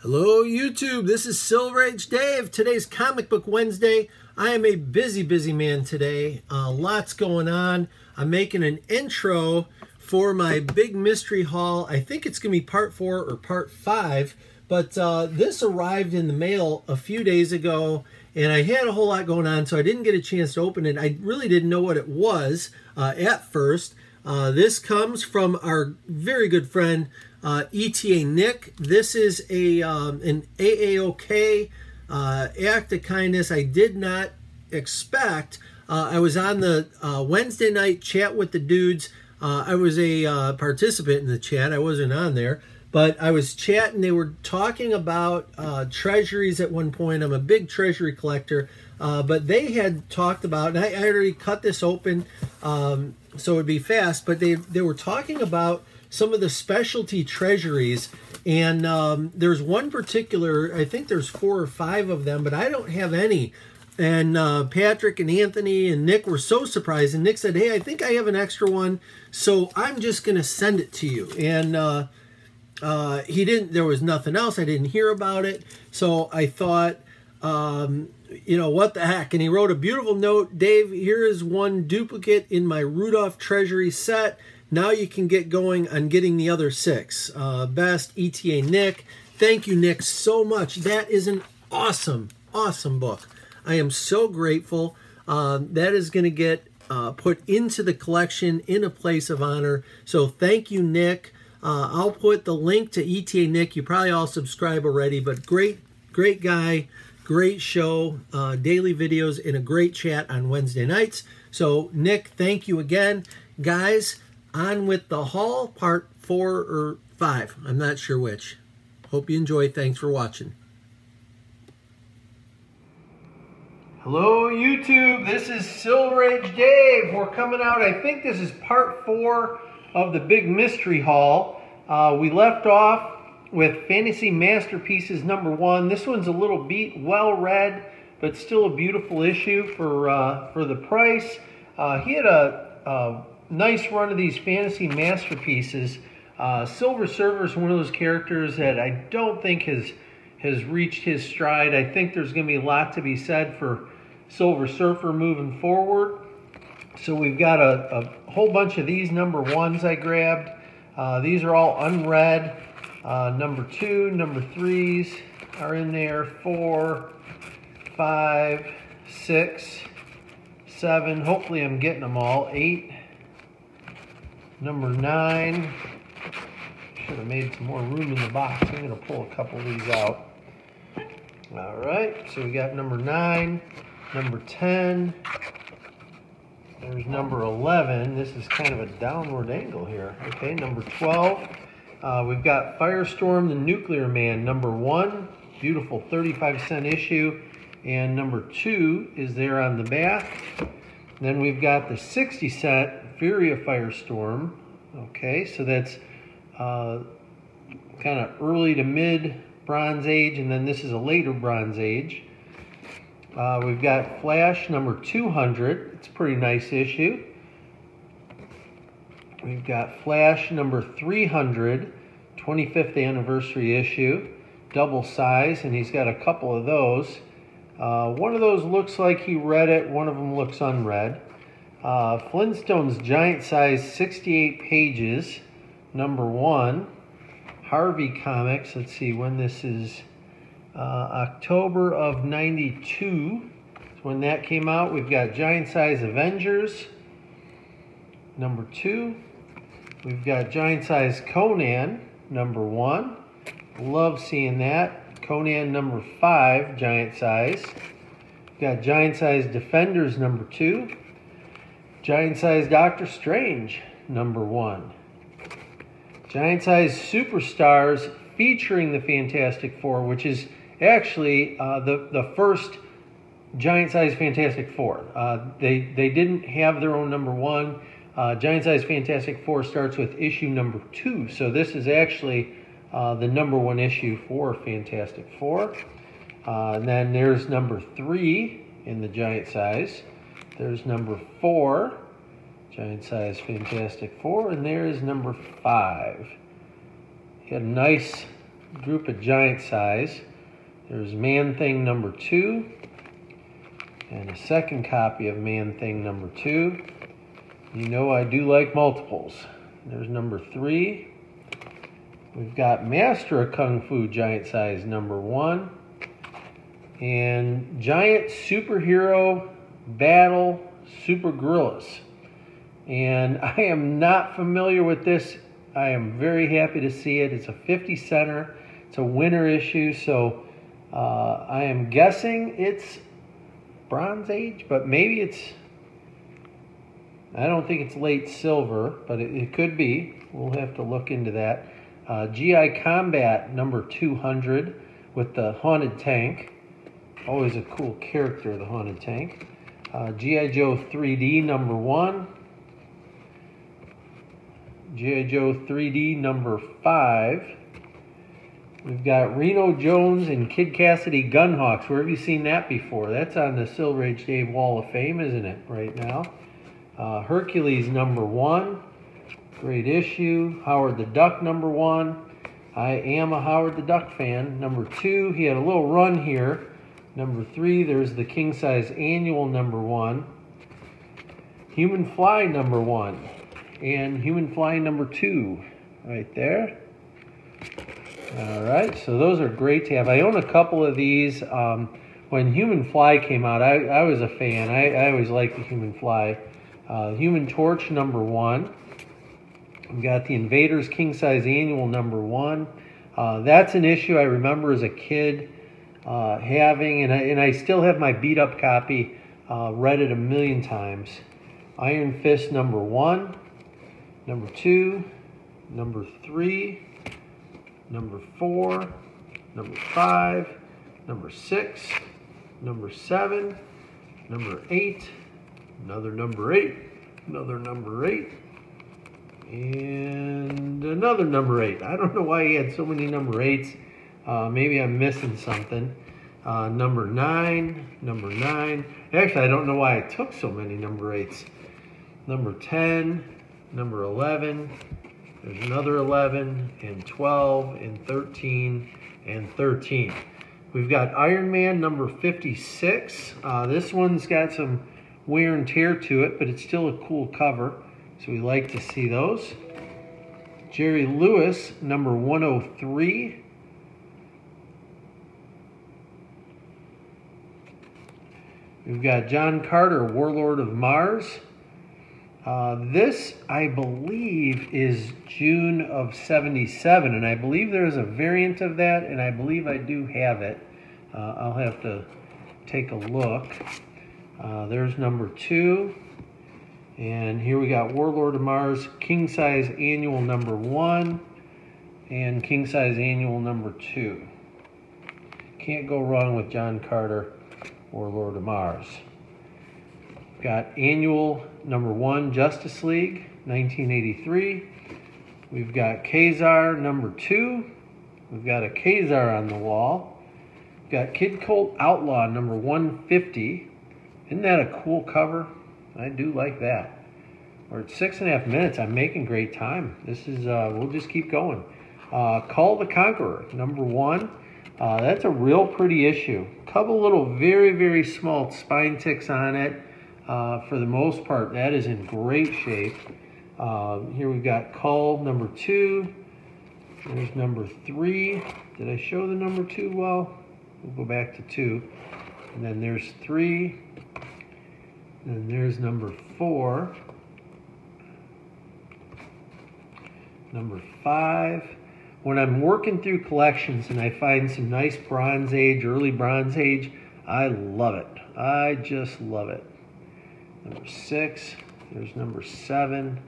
Hello YouTube, this is Silver Age Dave. Today's Comic Book Wednesday. I am a busy man today. Lots going on. I'm making an intro for my big mystery haul. I think it's going to be part 4 or part 5, but this arrived in the mail a few days ago, and I had a whole lot going on, so I didn't get a chance to open it. I really didn't know what it was at first. This comes from our very good friend, ETA Nick. This is an AAOK act of kindness I did not expect. I was on the Wednesday night chat with the dudes. I was a participant in the chat. I wasn't on there, but I was chatting. They were talking about treasuries at one point. I'm a big treasury collector, but they had talked about, and I already cut this open, so it would be fast, but they were talking about some of the specialty treasuries, and there's one particular, I think there's 4 or 5 of them, but I don't have any. And Patrick and Anthony and Nick were so surprised, and Nick said, hey, I think I have an extra one, so I'm just going to send it to you. And he didn't, there was nothing else. I didn't hear about it, so I thought, you know, what the heck? And he wrote a beautiful note. Dave, here is one duplicate in my Rudolph Treasury set. Now you can get going on getting the other 6. Best, ETA Nick. Thank you, Nick, so much. That is an awesome book. I am so grateful. That is going to get put into the collection in a place of honor. So thank you, Nick. I'll put the link to ETA Nick. You probably all subscribe already, but great guy, great show, daily videos, and a great chat on Wednesday nights. So Nick, thank you again. Guys, on with the haul, part 4 or 5. I'm not sure which. Hope you enjoy. Thanks for watching. Hello YouTube, this is Silver Age Dave. We're coming out, I think this is part 4 of the big mystery haul. We left off with Fantasy Masterpieces #1. This one's a little beat, well read, but still a beautiful issue for the price. He had a nice run of these Fantasy Masterpieces. Silver Surfer is one of those characters that I don't think has reached his stride. I think there's going to be a lot to be said for Silver Surfer moving forward. So we've got a whole bunch of these #1s I grabbed. These are all unread. #2, #3s are in there. 4, 5, 6, 7. Hopefully I'm getting them all. 8. #9. Should have made some more room in the box. I'm going to pull a couple of these out. All right, so we got #9, #10. There's #11. This is kind of a downward angle here. Okay, #12. We've got Firestorm the Nuclear Man, #1. Beautiful 35-cent issue. And #2 is there on the back. Then we've got the 60-cent Fury of Firestorm. Okay, so that's kind of early to mid Bronze Age, and then this is a later Bronze Age. We've got Flash #200. It's a pretty nice issue. We've got Flash #300, 25th anniversary issue, double size, and he's got a couple of those. One of those looks like he read it, one of them looks unread. Flintstones giant size, 68 pages, #1. Harvey Comics, let's see when this is, October of '92 is when that came out. We've got giant size Avengers, #2. We've got giant size Conan, #1. Love seeing that. Conan #5, giant size. We've got giant size Defenders #2. Giant size Doctor Strange, #1. Giant size Superstars featuring the Fantastic Four, which is actually the first giant size Fantastic Four. They didn't have their own #1. Giant size Fantastic Four starts with issue #2, so this is actually the #1 issue for Fantastic Four. And then there's #3 in the giant size. There's #4, giant size Fantastic Four, and there is #5. He had a nice group of giant size. There's Man Thing number 2 and a second copy of Man Thing number 2. You know I do like multiples. There's number 3. We've got Master of Kung Fu giant size number 1 and Giant Superhero Battle Super Gorillas. And I am not familiar with this. I am very happy to see it. It's a 50 center. It's a winter issue, so I am guessing it's Bronze Age, but maybe it's, I don't think it's late silver, but it could be. We'll have to look into that. GI Combat number 200 with the Haunted Tank. Always a cool character, the Haunted Tank. G.I. Joe 3D number 1. G.I. Joe 3D number 5. We've got Reno Jones and Kid Cassidy Gunhawks. Where have you seen that before? That's on the Silver Age Dave Wall of Fame, isn't it, right now? Hercules number 1. Great issue. Howard the Duck number 1. I am a Howard the Duck fan. Number 2, he had a little run here. Number 3, there's the King Size Annual number 1. Human Fly number 1. And Human Fly number 2 right there. Alright, so those are great to have. I own a couple of these. When Human Fly came out, I was a fan. I always liked the Human Fly. Human Torch number 1. We've got the Invaders King Size Annual number 1. That's an issue I remember as a kid having, and I still have my beat up copy, read it a million times. Iron Fist number 1, number 2, number 3, number 4, number 5, number 6, number 7, number 8, another number 8, another number 8, and another number 8. I don't know why he had so many number 8s. Maybe I'm missing something. Number 9, number 9. Actually, I don't know why I took so many number 8s. Number 10, number 11. There's another 11, and 12, and 13, and 13. We've got Iron Man number 56. This one's got some wear and tear to it, but it's still a cool cover, so we like to see those. Jerry Lewis number 103. We've got John Carter, Warlord of Mars. This, I believe, is June of 77, and I believe there's a variant of that, and I believe I do have it. I'll have to take a look. There's number 2, and here we got Warlord of Mars, King Size Annual number 1, and King Size Annual number 2. Can't go wrong with John Carter, Warlord of Mars. Got Annual number 1, Justice League, 1983. We've got Kazar number 2. We've got a Kazar on the wall. We've got Kid Colt Outlaw number 150. Isn't that a cool cover? I do like that. We're at 6.5 minutes. I'm making great time. This is, we'll just keep going. Call the Conqueror, number 1. That's a real pretty issue. Couple little very, very small spine ticks on it. For the most part, that is in great shape. Here we've got Cull number 2. There's number 3. Did I show the number 2 well? We'll go back to 2. And then there's 3. And there's number 4. Number 5. When I'm working through collections and I find some nice Bronze Age, early Bronze Age, I love it. I just love it. Number 6. There's number 7.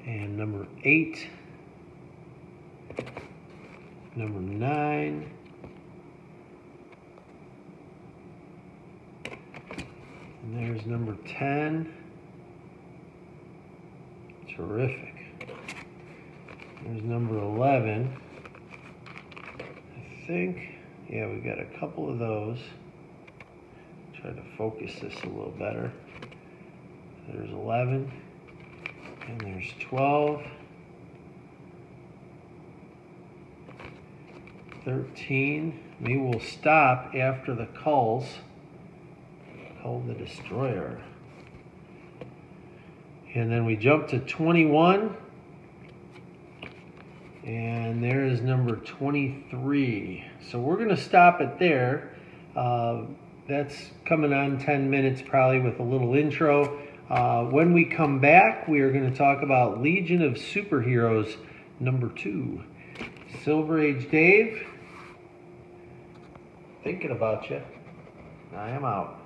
And number 8. Number 9. And there's number 10. Terrific. There's number 11. I think, yeah, we got a couple of those. Try to focus this a little better. There's 11. And there's 12. 13. Maybe we'll stop after the Cull the Destroyer. And then we jump to 21. And there is number 23. So we're going to stop it there. That's coming on 10 minutes probably with a little intro. When we come back, we are going to talk about Legion of Superheroes number 2. Silver Age Dave, thinking about you. I am out.